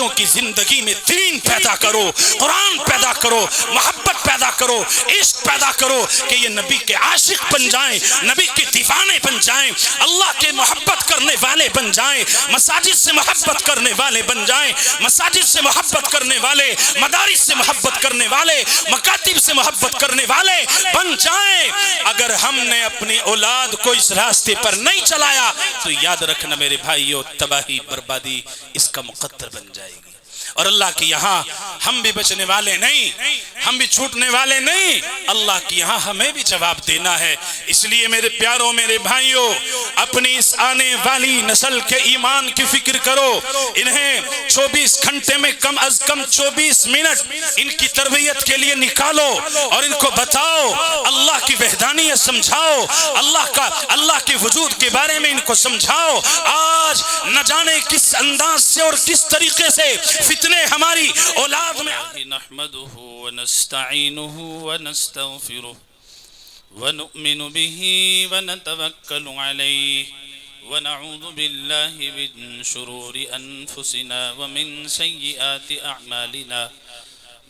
بچوں کی زندگی میں دین پیدا کرو، قرآن پیدا کرو، محبت پیدا کرو، عشق پیدا کرو کہ یہ نبی کے عاشق بن جائیں، نبی کے دیوانے بن جائیں، اللہ کے محبت کرنے والے بن جائیں، مساجد سے محبت کرنے والے بن جائیں، مساجد سے محبت کرنے والے، مدارس سے محبت کرنے والے، مکاتب سے محبت کرنے والے بن جائیں۔ اگر ہم نے اپنی اولاد کو اس راستے پر نہیں چلایا تو یاد رکھنا میرے بھائیو، تباہی بربادی اس کا مقدر بن جائے گی۔ اور اللہ کی یہاں ہم بھی بچنے والے نہیں، ہم بھی چھوٹنے والے نہیں، اللہ کی یہاں ہمیں بھی جواب دینا ہے۔ اس لیے میرے پیاروں، میرے بھائیوں، اپنی اس آنے والی نسل کے ایمان کی فکر کرو۔ انہیں 24 گھنٹے میں کم از کم 24 منٹ ان کی تربیت کے لیے نکالو اور ان کو بتاؤ، اللہ کی وحدانیت سمجھاؤ، اللہ کے وجود کے بارے میں ان کو سمجھاؤ۔ آج نہ جانے کس انداز سے اور کس طریقے سے فتنے ہماری اولاد میں۔ نحمده ونستعینه ونستغفره ونؤمن به ونتوکل علیہ ونعوذ باللہ من شرور انفسنا ومن سیئات اعمالنا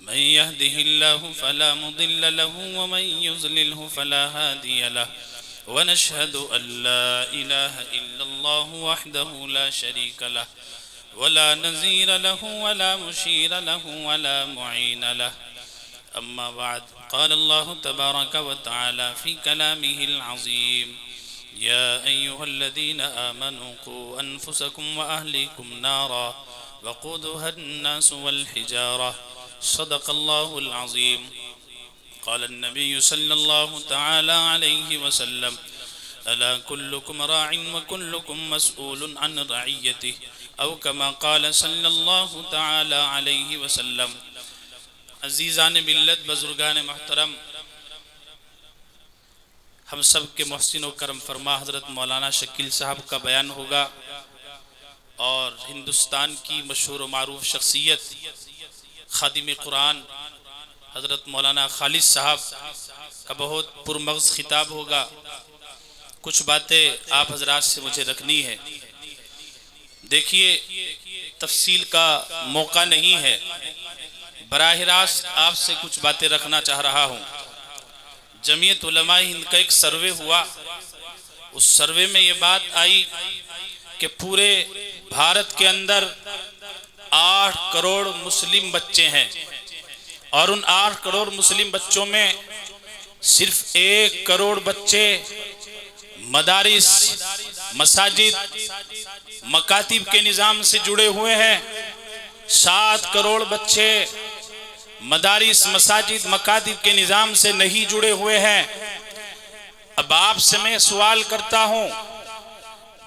من يهده الله فلا مضل له ومن يضلله فلا هادي له ونشهد أن لا إله إلا الله وحده لا شريك له ولا نظير له ولا مشير له ولا معين له أما بعد قال الله تبارك وتعالى في كلامه العظيم يا أيها الذين آمنوا قوا أنفسكم وأهليكم نارا وقودها الناس والحجارة صدق الله العظيم قال النبي صلى الله تعالى عليه وسلم ألا كلكم راع وكلكم مسؤول عن رعيته او كما قال صلی اللہ تعالی علیہ وسلم۔ عزیزان ملت، بزرگان محترم، ہم سب کے محسن و کرم فرما حضرت مولانا شکیل صاحب کا بیان ہوگا اور ہندوستان کی مشہور و معروف شخصیت خادم قرآن حضرت مولانا خالد صاحب کا بہت پرمغز خطاب ہوگا۔ کچھ باتیں آپ حضرات سے مجھے رکھنی ہے۔ دیکھیے، تفصیل کا موقع نہیں ہے، براہ راست آپ سے کچھ باتیں رکھنا چاہ رہا ہوں۔ جمعیت علماء ہند کا ایک سروے ہوا، اس سروے میں یہ بات آئی کہ پورے بھارت کے اندر 8 کروڑ مسلم بچے ہیں اور ان 8 کروڑ مسلم بچوں میں صرف 1 کروڑ بچے مدارس، مساجد، مکاتب کے نظام سے جڑے ہوئے ہیں۔ 7 کروڑ بچے مدارس، مساجد، مکاتب کے نظام سے نہیں جڑے ہوئے ہیں۔ اب آپ سے میں سوال کرتا ہوں،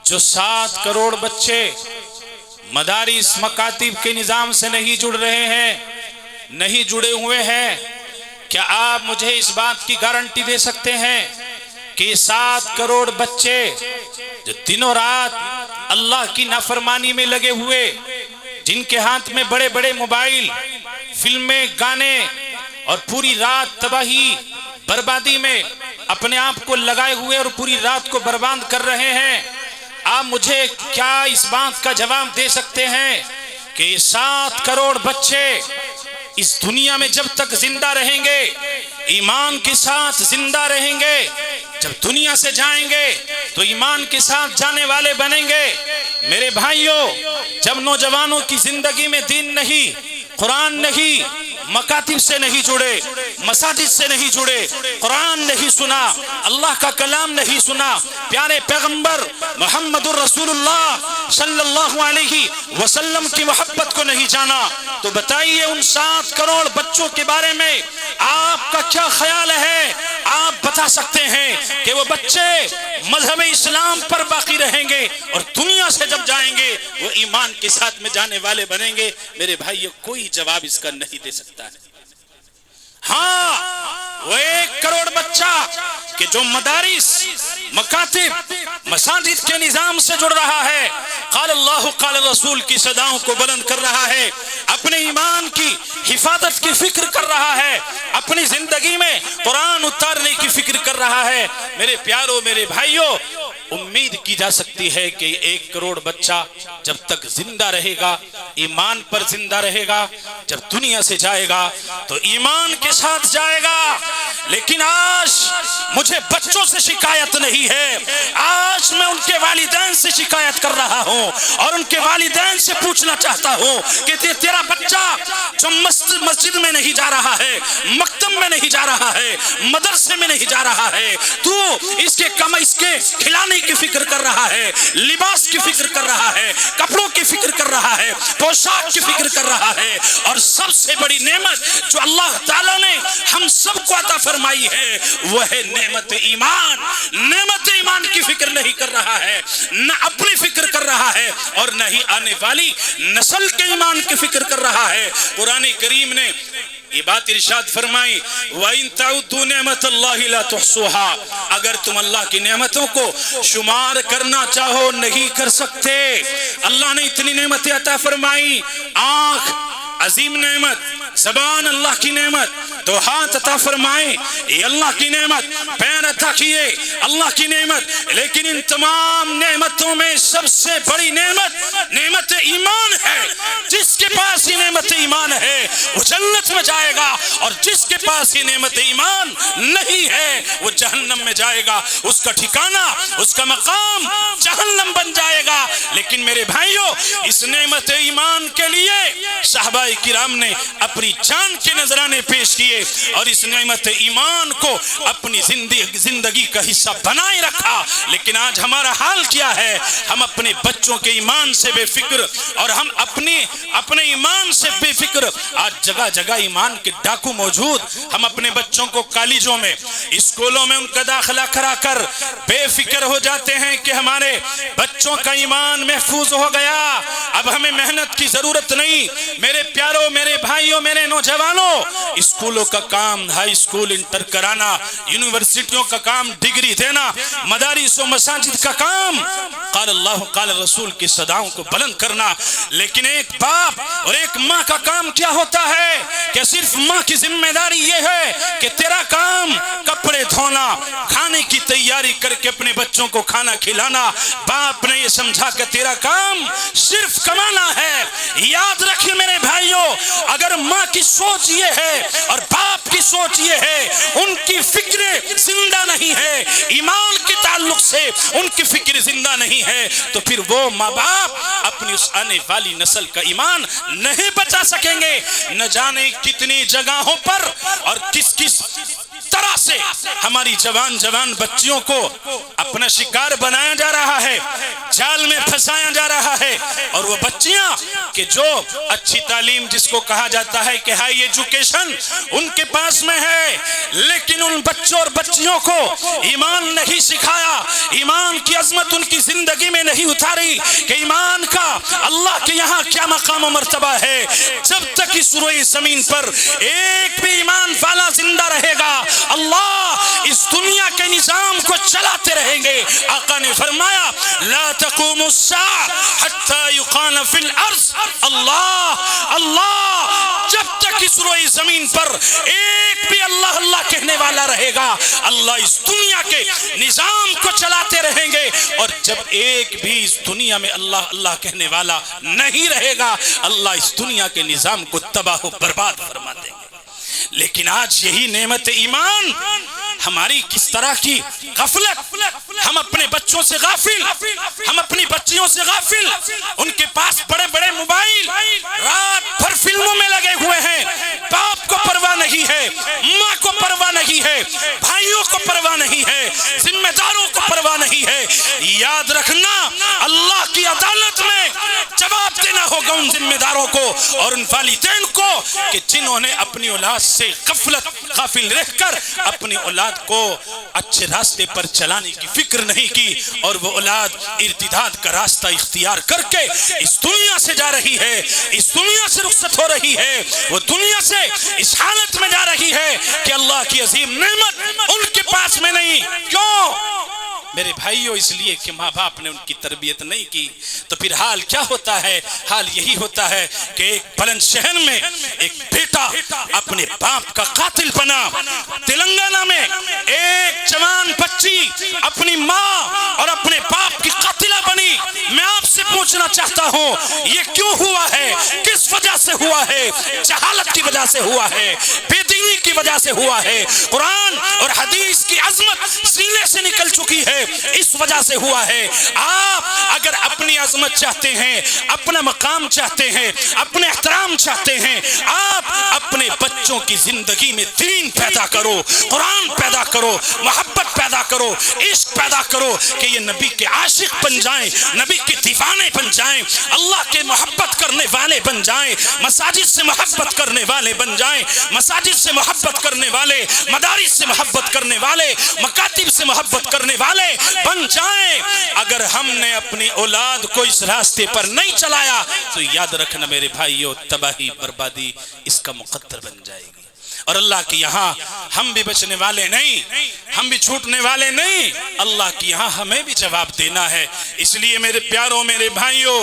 جو 7 کروڑ بچے مدارس، مکاتب کے نظام سے نہیں جڑ رہے ہیں، نہیں جڑے ہوئے ہیں، کیا آپ مجھے اس بات کی گارنٹی دے سکتے ہیں کہ 7 کروڑ بچے جو دنوں رات اللہ کی نافرمانی میں لگے ہوئے، جن کے ہاتھ میں بڑے بڑے موبائل، فلمیں، گانے اور پوری رات تباہی بربادی میں اپنے آپ کو لگائے ہوئے اور پوری رات کو برباد کر رہے ہیں، آپ مجھے کیا اس بات کا جواب دے سکتے ہیں کہ 7 کروڑ بچے اس دنیا میں جب تک زندہ رہیں گے، ایمان کے ساتھ زندہ رہیں گے، جب دنیا سے جائیں گے تو ایمان کے ساتھ جانے والے بنیں گے؟ میرے بھائیوں، جب نوجوانوں کی زندگی میں دین نہیں، قرآن نہیں، مکاتب سے نہیں جڑے، مساجد سے نہیں جڑے، قرآن نہیں سنا، اللہ کا کلام نہیں سنا، پیارے پیغمبر محمد الرسول اللہ صلی اللہ علیہ وسلم کی محبت کو نہیں جانا، تو بتائیے ان 7 کروڑ بچوں کے بارے میں آپ کا کیا خیال ہے؟ آپ بتا سکتے ہیں کہ وہ بچے مذہب اسلام پر باقی رہیں گے اور دنیا سے جب جائیں گے وہ ایمان کے ساتھ میں جانے والے بنیں گے؟ میرے بھائی، کوئی جواب اس کا نہیں دے سکتا ہے۔ ہاں، وہ 1 کروڑ بچہ کہ جو مدارس، مکاتب، مساجد کے نظام سے جڑ رہا ہے، قال اللہ قال رسول کی صداؤں کو بلند کر رہا ہے، اپنے ایمان کی حفاظت کی فکر کر رہا ہے، اپنی زندگی میں قرآن اتارنے کی فکر کر رہا ہے، میرے پیاروں، میرے بھائیوں، امید کی جا سکتی ہے کہ 1 کروڑ بچہ جب تک زندہ رہے گا، ایمان پر زندہ رہے گا، جب دنیا سے جائے گا تو ایمان کے ساتھ جائے گا۔ لیکن آج مجھے بچوں سے شکایت نہیں ہے، آج میں ان کے والدین سے شکایت کر رہا ہوں اور ان کے والدین سے پوچھنا چاہتا ہوں کہ تیرا بچہ جو مسجد میں نہیں جا رہا ہے، مکتب میں نہیں جا رہا ہے، مدرسے میں نہیں جا رہا ہے، تو اس کے کھلانے کی فکر کر رہا ہے، لباس کی فکر کر رہا ہے، کپڑوں کی فکر کر رہا ہے، پوشاک کی فکر کر رہا ہے، اور سب سے بڑی نعمت جو اللہ تعالیٰ نے ہم سب کو عطا فرمائی ہے وہ ہے نعمت ایمان۔ نعمت ایمان کی فکر نہیں کر رہا ہے، نہ اپنی فکر کر رہا ہے اور نہ ہی آنے والی نسل کے ایمان کی فکر کر رہا ہے۔ قرآن کریم نے یہ بات ارشاد فرمائی، وَإِن تَعُدُّوا نِعْمَةَ اللَّهِ لَا تُحْصُوهَا، اگر تم اللہ کی نعمتوں کو شمار کرنا چاہو نہیں کر سکتے۔ اللہ نے اتنی نعمتیں عطا فرمائی، آنکھ عظیم نعمت، زبان اللہ کی نعمت، دو ہاتھ عطا فرمائے یہ اللہ کی نعمت، پیر عطا کیے اللہ کی نعمت، لیکن ان تمام نعمتوں میں سب سے بڑی نعمت ایمان ہے۔ جس کے پاس یہ نعمت ایمان ہے وہ جنت میں جائے گا، اور جس کے پاس یہ نعمت ایمان نہیں ہے وہ جہنم میں جائے گا، اس کا ٹھکانہ، اس کا مقام جہنم بن جائے گا۔ لیکن میرے بھائیوں، اس نعمت ایمان کے لیے صحابہ کرام نے اپنی جان کے نذرانے پیش کیے اور اس نعمت ایمان کو اپنی زندگی کا حصہ بنائے رکھا۔ لیکن آج ہمارا حال کیا ہے؟ ہم اپنے بچوں کے ایمان سے بے فکر، اور ہم اپنے ایمان سے بے فکر۔ آج جگہ جگہ ایمان کے ڈاکو موجود، ہم اپنے بچوں کو کالجوں میں، اسکولوں میں ان کا داخلہ کرا کر بے فکر ہو جاتے ہیں کہ ہمارے بچوں کا ایمان محفوظ ہو گیا، اب ہمیں محنت کی ضرورت نہیں۔ میرے پیاروں، میرے بھائیوں، میرے نوجوانوں، اسکولوں کا کام ہائی اسکول انٹر کرانا، یونیورسٹیوں کا کام ڈگری دینا، مدارس و مساجد کا کام قال اللہ قال رسول کی صداؤں کو بلند کرنا۔ لیکن ایک باپ اور ایک ماں کا کام کیا ہوتا ہے کہ صرف ماں کی ذمہ داری یہ ہے کہ تیرا کام کپڑے دھونا، کھانے کی تیاری کر کے اپنے بچوں کو کھانا کھلانا۔ باپ نے یہ سمجھا کہ تیرا کام صرف کمانا ہے۔ یاد رکھیں میرے بھائیوں، اگر ماں کی سوچ یہ ہے اور باپ کی سوچ یہ ہے، ان کی فکر زندہ نہیں ہے، ایمان کے تعلق سے ان کی فکر زندہ نہیں ہے، تو پھر وہ ماں باپ اپنی اس آنے والی نسل کا ایمان نہیں بچا سکیں گے۔ نہ جانے کتنی جگہوں پر اور کس طرح سے ہماری جوان بچیوں کو اپنا شکار بنایا جا رہا ہے، جال میں پھنسایا جا رہا ہے، اور وہ بچیاں کہ جو اچھی تعلیم جس کو کہا جاتا ہے کہ ہائی ایجوکیشن ان کے پاس میں ہے، لیکن ان بچوں اور بچیوں کو ایمان نہیں سکھایا، ایمان کی عظمت ان کی زندگی میں نہیں اتاری کہ ایمان کا اللہ کے یہاں کیا مقام و مرتبہ ہے۔ جب تک اس روئے زمین پر ایک بھی ایمان والا زندہ رہے گا، اللہ اس دنیا کے نظام کو چلاتے رہیں گے۔ آقا نے فرمایا لا تقوم الساعة حتى يقال في الارض، اللہ جب تک اس روئے زمین پر ایک بھی اللہ اللہ کہنے والا رہے گا، اللہ اس دنیا کے نظام کو چلاتے رہیں گے، اور جب ایک بھی اس دنیا میں اللہ اللہ کہنے والا نہیں رہے گا، اللہ اس دنیا کے نظام کو تباہ و برباد فرما دیں گے۔ لیکن آج یہی نعمت ایمان ہماری کس طرح کی غفلت، ہم اپنے بچوں سے غافل، ہم اپنی بچیوں سے غافل، ان کے پاس بڑے بڑے موبائل، رات بھر فلموں میں لگے ہوئے ہیں، باپ کو پرواہ نہیں ہے، ماں کو پرواہ نہیں ہے، بھائیوں کو پرواہ نہیں ہے، ذمہ داروں کو پرواہ نہیں ہے۔ یاد رکھنا اللہ کی عدالت میں جواب دینا ہوگا ان ذمہ داروں کو اور ان والدین کو کہ جنہوں نے اپنی اولاد سے غافل رہ کر اپنی اولاد کو اچھے راستے پر چلانے کی فکر نہیں کی، اور وہ اولاد ارتداد کا راستہ اختیار کر کے اس دنیا سے جا رہی ہے، اس دنیا سے رخصت ہو رہی ہے، وہ دنیا سے اس حالت میں جا رہی ہے کہ اللہ کی عظیم نعمت ان کے پاس میں نہیں۔ کیوں میرے بھائیوں؟ اس لیے کہ ماں باپ نے ان کی تربیت نہیں کی۔ تو پھر حال کیا ہوتا ہے؟ حال یہی ہوتا ہے کہ ایک بلند شہر میں ایک بیٹا اپنے باپ کا قاتل بنا، تلنگانہ میں ایک جوان بچی اپنی ماں اور اپنے باپ کی قاتلہ بنی۔ میں آپ سے پوچھنا چاہتا ہوں یہ کیوں ہوا ہے؟ ہوا ہے جہالت کی وجہ سے ہوا ہے، بے دینی کی وجہ سے ہوا ہے۔ قرآن اور حدیث کی عظمت سینے سے نکل چکی ہے، اس وجہ سے ہوا ہے۔ آپ اگر اپنی عظمت چاہتے ہیں، اپنا مقام چاہتے ہیں، اپنے احترام چاہتے ہیں، آپ اپنے بچوں کی زندگی میں دین پیدا کرو، قرآن پیدا کرو، محبت پیدا کرو، عشق پیدا کرو کہ یہ نبی کے عاشق بن جائیں، نبی کے دیوانے بن جائیں، اللہ کے محبت کرنے والے بن جائیں، مساجد سے محبت کرنے والے بن جائیں، مساجد سے محبت کرنے والے، مدارس سے محبت کرنے والے، مکاتب سے محبت کرنے والے بن جائیں۔ اگر ہم نے اپنی اولاد کو اس راستے پر نہیں چلایا تو یاد رکھنا میرے بھائیو، تباہی بربادی اس کا مقدر بن جائے گی۔ اور اللہ کی یہاں ہم بھی بچنے والے نہیں، ہم بھی چھوٹنے والے نہیں، اللہ کی یہاں ہمیں بھی جواب دینا ہے۔ اس لیے میرے پیاروں، میرے بھائیوں،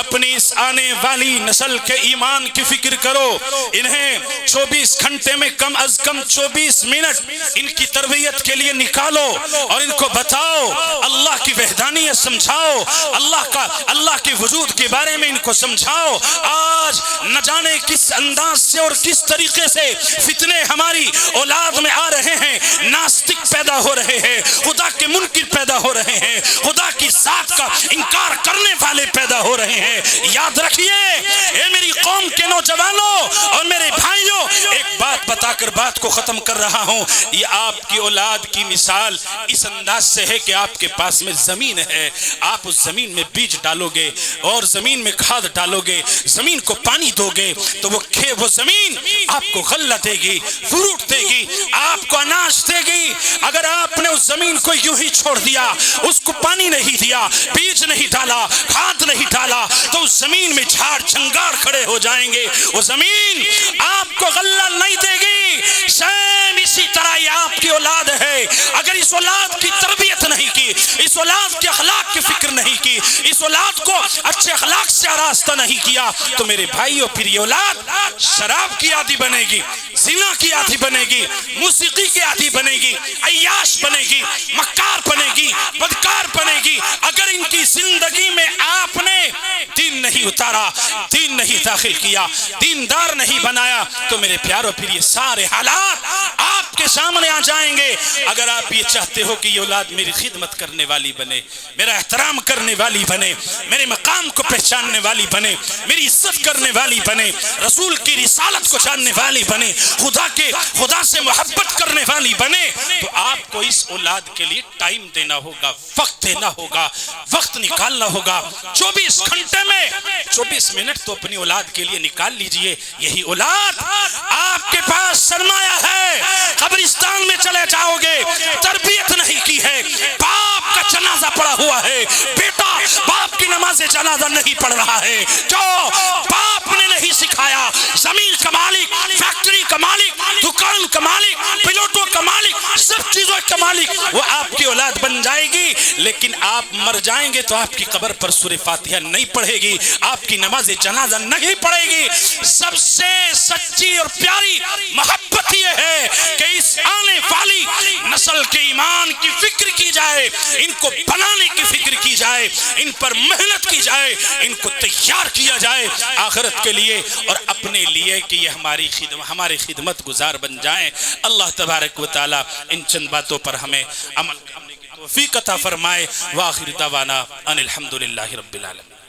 اپنی اس آنے والی نسل کے ایمان کی فکر کرو۔ انہیں 24 گھنٹے میں کم از کم 24 منٹ ان کی تربیت کے لیے نکالو اور ان کو بتاؤ، اللہ کی وحدانیت سمجھاؤ، اللہ کے وجود کے بارے میں ان کو سمجھاؤ۔ آج نہ جانے کس انداز سے اور کس طریقے سے فتنے ہماری اولاد میں آ رہے ہیں، ناستک پیدا ہو رہے ہیں، خدا کے منکر پیدا ہو رہے ہیں، خدا کی ذات کا انکار کرنے والے پیدا ہو رہے ہیں۔ یاد رکھیے اے میری قوم کے نوجوانوں اور میرے بھائیوں، ایک بات بتا کر بات کو ختم کر رہا ہوں۔ یہ آپ کی اولاد کی مثال اس انداز سے ہے کہ آپ کے پاس میں زمین ہے، آپ اس زمین میں بیج ڈالو گے اور زمین میں کھاد ڈالو گے، زمین کو پانی دو گے تو وہ زمین آپ کو غلہ دے گی، فروٹ دے گی، آپ کو اناج دے گی۔ اگر آپ نے اس زمین کو یوں ہی چھوڑ دیا، اس کو پانی نہیں دیا، بیج نہیں ڈالا، کھاد نہیں ڈالا تو اس زمین میں جھاڑ جھنگار کھڑے ہو جائیں گے، وہ زمین آپ کو غلہ نہیں دے گی۔ سیم اسی طرح یہ آپ کی اولاد ہے، اگر اس اولاد کی تربیت نہیں کی، اس اولاد کے اخلاق کی فکر نہیں کی، اس اولاد کو اچھے اخلاق سے آراستہ نہیں کیا تو میرے بھائیوں پھر یہ اولاد شراب کی عادی بنے گی، زنا کی عادی بنے گی، موسیقی کی عادی بنے گی، عیاش بنے گی، مکار بنے گی، بدکار بنے گی۔ اگر ان کی زندگی میں آپ نے دین نہیں اتارا، دین نہیں داخل کیا، دیندار نہیں بنایا تو میرے پیاروں پھر یہ سارے حالات آپ کے سامنے آ جائیں گے۔ اگر آپ یہ چاہتے ہو کہ یہ اولاد میری خدمت کرنے والی بنے، میرا احترام کرنے والی بنے، میرے مقام کو پہچاننے والی بنے، میری عزت کرنے والی بنے، رسول کی رسالت کو جاننے والی بنے، خدا سے محبت کرنے والی بنے، تو آپ کو اس اولاد کے لیے ٹائم دینا ہوگا، وقت دینا ہوگا، وقت نکالنا ہوگا۔ 24 گھنٹے میں 24 منٹ تو اپنی اولاد کے لیے نکال لیجئے۔ یہی اولاد آپ کے پاس سرمایہ ہے، قبرستان میں چلے جاؤ گے، تربیت نہیں کی ہے، باپ کا جنازہ پڑا ہوا ہے، بیٹا باپ کی نماز جنازہ نہیں پڑھ رہا ہے، جو باپ نے نہیں سکھایا، زمین کا مالک، فیکٹری کا مالک، دکان کا مالک، پلوٹوں کا مالک، سب چیزوں کا مالک وہ آپ کی اولاد بن جائے گی۔ لیکن آپ مر جائیں گے تو آپ کی قبر پر سورہ فاتحہ نہیں پڑھے گی، آپ کی نماز جنازہ نہیں پڑھے گی۔ سب سے سچی اور پیاری محبت یہ ہے کہ اس آنے والی نسل کے ایمان کی فکر کی جائے، ان کو بنانے کی فکر کی جائے، ان پر محنت کی جائے، ان کو تیار کیا جائے آخرت کے لیے اور اپنے لیے کہ یہ ہماری خدمت گزار بن جائیں۔ اللہ تبارک و تعالی ان چند باتوں پر ہمیں عمل کرنے کی توفیق عطا فرمائے۔ وآخر دعوانا ان الحمدللہ رب العالمین۔